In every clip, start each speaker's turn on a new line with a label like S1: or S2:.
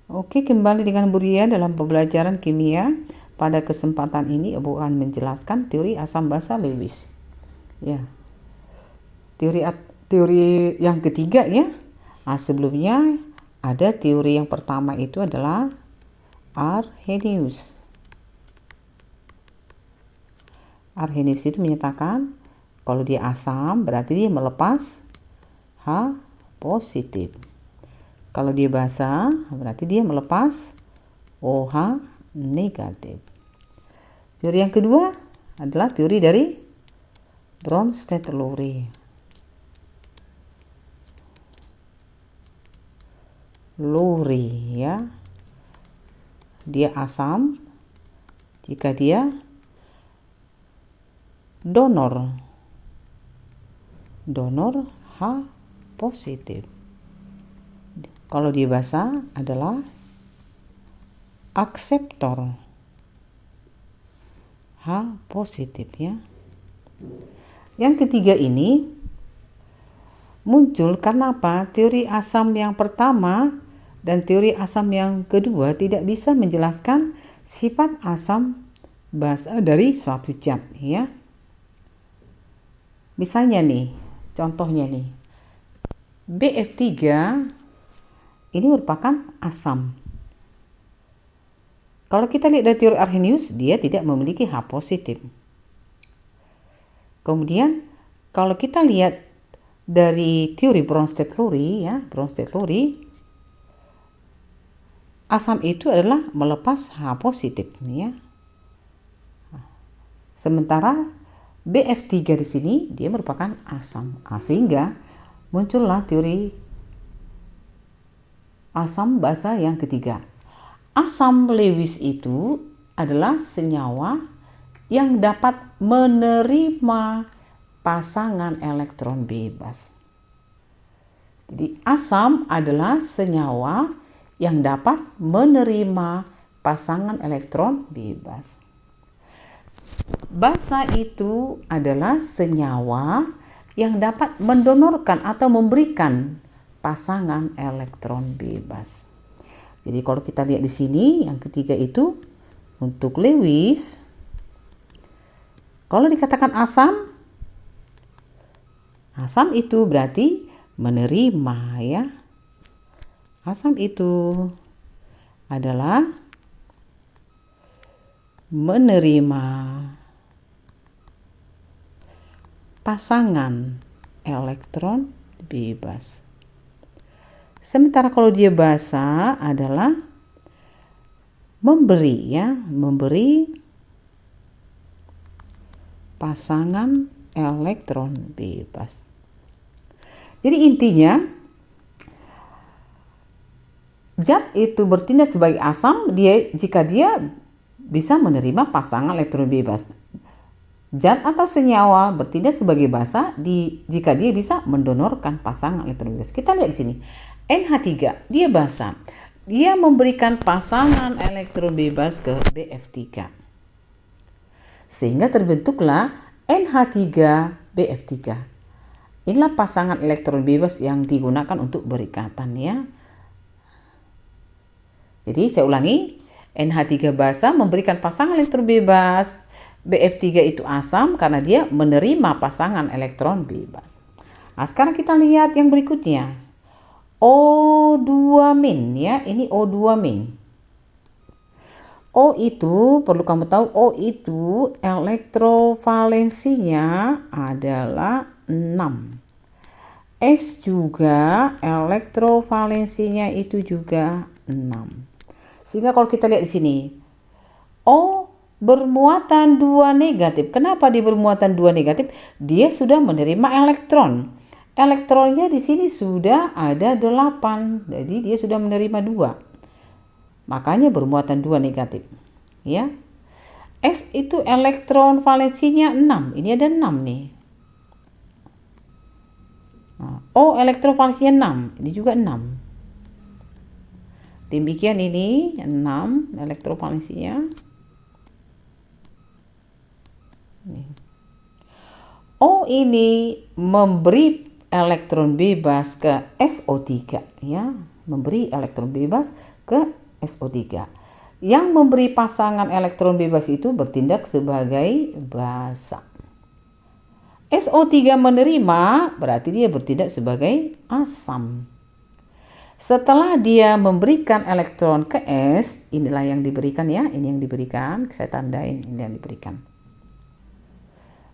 S1: Oke, kembali dengan Bu Ria dalam pembelajaran kimia. Pada kesempatan ini Ibu akan menjelaskan teori asam basa Lewis. Ya, teori yang ketiga ya. Sebelumnya ada teori yang pertama itu adalah Arrhenius. Arrhenius itu menyatakan kalau dia asam berarti dia melepas H positif. Kalau dia basa berarti dia melepas OH negatif. Teori yang kedua adalah teori dari Bronsted-Lowry. Lowry ya. Dia asam jika dia donor H positif. Kalau dia basa adalah akseptor H positif ya. Yang ketiga ini muncul karena apa? Teori asam yang pertama dan teori asam yang kedua tidak bisa menjelaskan sifat asam basa dari suatu zat ya. Misalnya nih, contohnya nih, BF3 ini merupakan asam. Kalau kita lihat dari teori Arrhenius, dia tidak memiliki H positif. Kemudian kalau kita lihat dari teori Bronsted-Lowry ya, Bronsted-Lowry, asam itu adalah melepas H positif ya. Sementara BF3 di sini dia merupakan asam. Sehingga muncullah teori asam basa yang ketiga. Asam Lewis itu adalah senyawa yang dapat menerima pasangan elektron bebas. Jadi asam adalah senyawa yang dapat menerima pasangan elektron bebas. Basa itu adalah senyawa yang dapat mendonorkan atau memberikan pasangan elektron bebas. Jadi kalau kita lihat di sini yang ketiga itu untuk Lewis, kalau dikatakan asam itu berarti menerima ya. Asam itu adalah menerima pasangan elektron bebas. Sementara kalau dia basa adalah memberi ya, memberi pasangan elektron bebas. Jadi intinya zat itu bertindak sebagai asam jika dia bisa menerima pasangan elektron bebas. Zat atau senyawa bertindak sebagai basa jika dia bisa mendonorkan pasangan elektron bebas. Kita lihat di sini. NH3 dia basa. Dia memberikan pasangan elektron bebas ke BF3. Sehingga terbentuklah NH3BF3. Inilah pasangan elektron bebas yang digunakan untuk berikatan ya. Jadi saya ulangi, NH3 basa memberikan pasangan elektron bebas. BF3 itu asam karena dia menerima pasangan elektron bebas. Nah, sekarang kita lihat yang berikutnya. O2- ya, ini O2-. O itu perlu kamu tahu, O itu elektrovalensinya adalah 6. S juga elektrovalensinya itu juga 6. Sehingga kalau kita lihat di sini, O bermuatan 2 negatif. Kenapa dia bermuatan 2 negatif? Dia sudah menerima elektron. Elektronnya di sini sudah ada 8. Jadi dia sudah menerima 2. Makanya bermuatan 2 negatif. Ya. S itu elektron valensinya 6. Ini ada 6 nih. O elektron valensinya 6. Ini juga 6. Demikian ini 6 elektron valensinya. O ini memberi elektron bebas ke SO3 ya, memberi elektron bebas ke SO3. Yang memberi pasangan elektron bebas itu bertindak sebagai basa. SO3 menerima, berarti dia bertindak sebagai asam. Setelah dia memberikan elektron ke S, inilah yang diberikan ya, ini yang diberikan, saya tandain ini yang diberikan.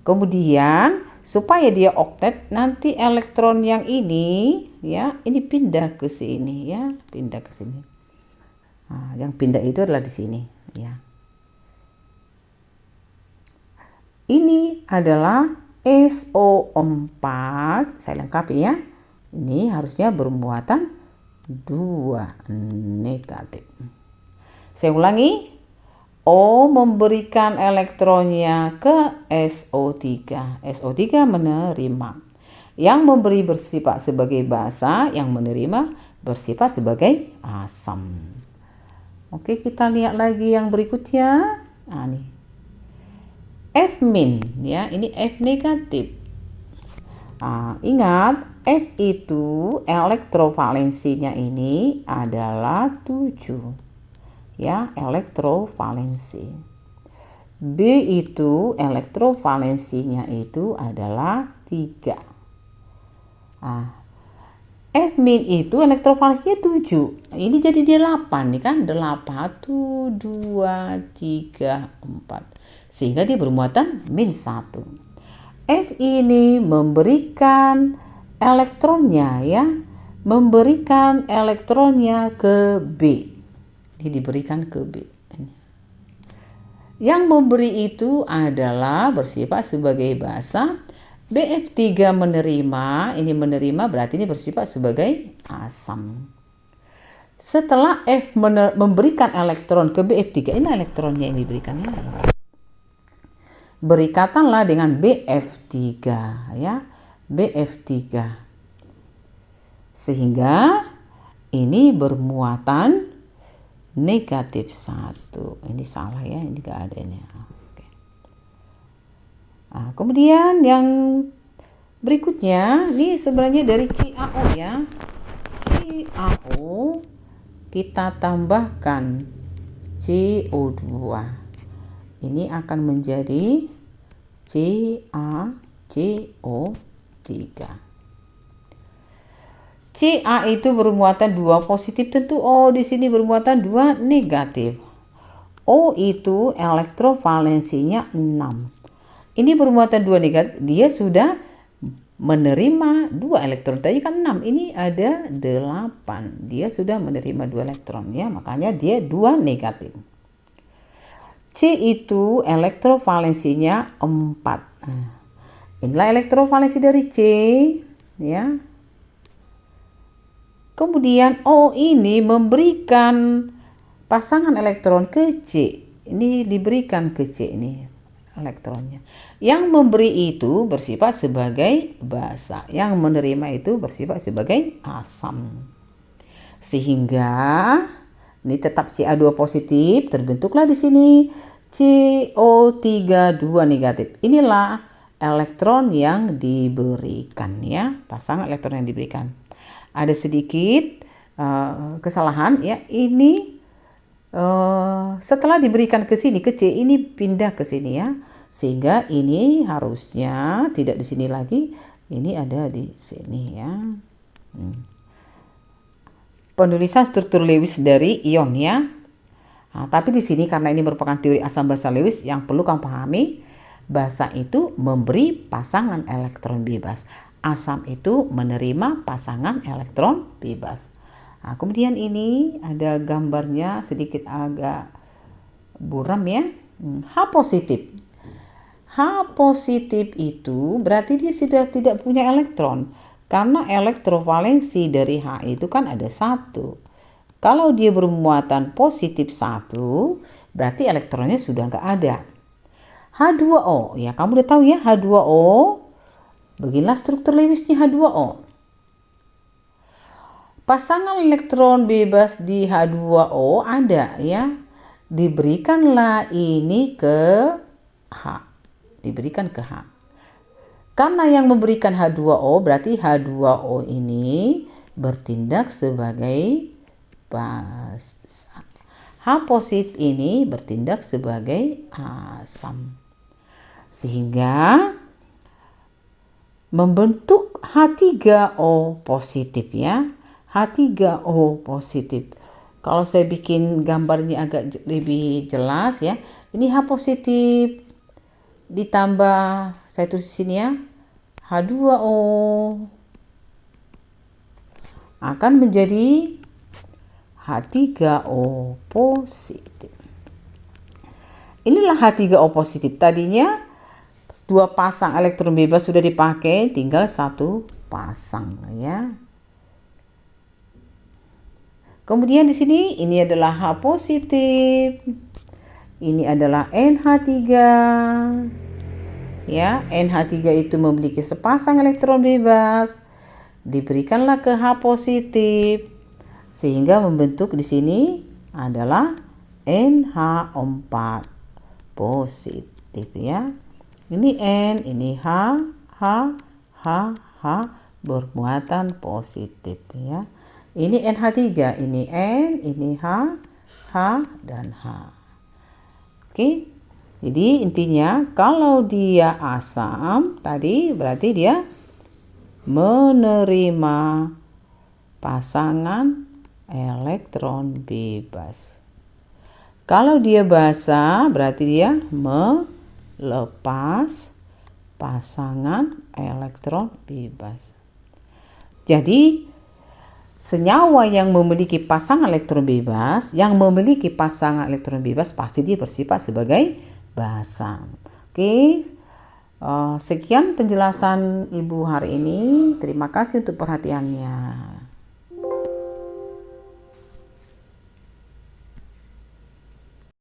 S1: Kemudian supaya dia oktet, nanti elektron yang ini ya, ini pindah ke sini ya, pindah ke sini. Nah, yang pindah itu adalah di sini ya. Ini adalah SO4, saya lengkapi ya. Ini harusnya bermuatan 2 negatif. Saya ulangi, O memberikan elektronnya ke SO3. SO3 menerima. Yang memberi bersifat sebagai basa, yang menerima bersifat sebagai asam. Oke, kita lihat lagi yang berikutnya. Nah, nih. F min ya, ini F negatif. Nah, ingat F itu elektrovalensinya ini adalah 7 ya, elektrovalensi. B itu elektrovalensinya itu adalah 3. F min itu elektrovalensinya 7. Ini jadi dia 8 nih kan, 8, 1, 2, 3, 4. Sehingga dia bermuatan min 1. F ini memberikan elektronnya ya, memberikan elektronnya ke B. Ini diberikan ke B. Yang memberi itu adalah bersifat sebagai basa. BF3 menerima, ini menerima berarti ini bersifat sebagai asam. Setelah F memberikan elektron ke BF3, ini elektronnya yang diberikan ya. Berikatanlah dengan BF3 ya, BF3. Sehingga ini bermuatan negatif 1. Ini salah ya, ini gak adanya. Oke. Nah, kemudian yang berikutnya, ini sebenarnya dari CaO ya. CaO kita tambahkan CO2. Ini akan menjadi CaCO3. Ca itu bermuatan 2 positif, tentu O di sini bermuatan 2 negatif. O itu elektrovalensinya 6. Ini bermuatan 2 negatif, dia sudah menerima 2 elektron. Tadi kan 6, ini ada 8. Dia sudah menerima 2 elektron ya, makanya dia 2 negatif. C itu elektrovalensinya 4. Nah, inilah elektrovalensi dari C ya. Kemudian O ini memberikan pasangan elektron ke C. Ini diberikan ke C ini elektronnya. Yang memberi itu bersifat sebagai basa. Yang menerima itu bersifat sebagai asam. Sehingga ini tetap Ca2 positif, terbentuklah di sini CO3 2 negatif. Inilah elektron yang diberikan ya, pasangan elektron yang diberikan. Ada sedikit kesalahan ya, ini setelah diberikan ke sini ke C, ini pindah ke sini ya, sehingga ini harusnya tidak di sini lagi, ini ada di sini ya. Penulisan struktur Lewis dari ion ya. Nah, tapi di sini karena ini merupakan teori asam basa Lewis, yang perlu kamu pahami, basa itu memberi pasangan elektron bebas, asam itu menerima pasangan elektron bebas. Nah, kemudian ini ada gambarnya sedikit agak buram ya. H positif. H positif itu berarti dia sudah tidak punya elektron. Karena elektrovalensi dari H itu kan ada 1. Kalau dia bermuatan positif 1, berarti elektronnya sudah nggak ada. H2O, ya kamu udah tahu ya H2O. Beginilah struktur Lewisnya H2O. Pasangan elektron bebas di H2O ada ya. Diberikanlah ini ke H. Diberikan ke H. Karena yang memberikan H2O berarti H2O ini bertindak sebagai basa. H positif ini bertindak sebagai asam. Sehingga membentuk H3O positif ya. H3O positif. Kalau saya bikin gambarnya agak lebih jelas ya. Ini H positif ditambah, saya tulis di sini ya, H2O akan menjadi H3O positif. Inilah H3O positif. Tadinya 2 pasang elektron bebas sudah dipakai, tinggal 1 pasang ya. Kemudian di sini ini adalah H positif. Ini adalah NH3. Ya, NH3 itu memiliki sepasang elektron bebas. Diberikanlah ke H positif sehingga membentuk di sini adalah NH4 positif ya. Ini N, ini H, H bermuatan positif ya. Ini NH3, ini N, ini H, dan H. Oke. Jadi intinya kalau dia asam tadi berarti dia menerima pasangan elektron bebas. Kalau dia basa berarti dia melepas pasangan elektron bebas. Jadi senyawa yang memiliki pasangan elektron bebas, pasti dia bersifat sebagai basa. Oke, sekian penjelasan Ibu hari ini. Terima kasih untuk perhatiannya.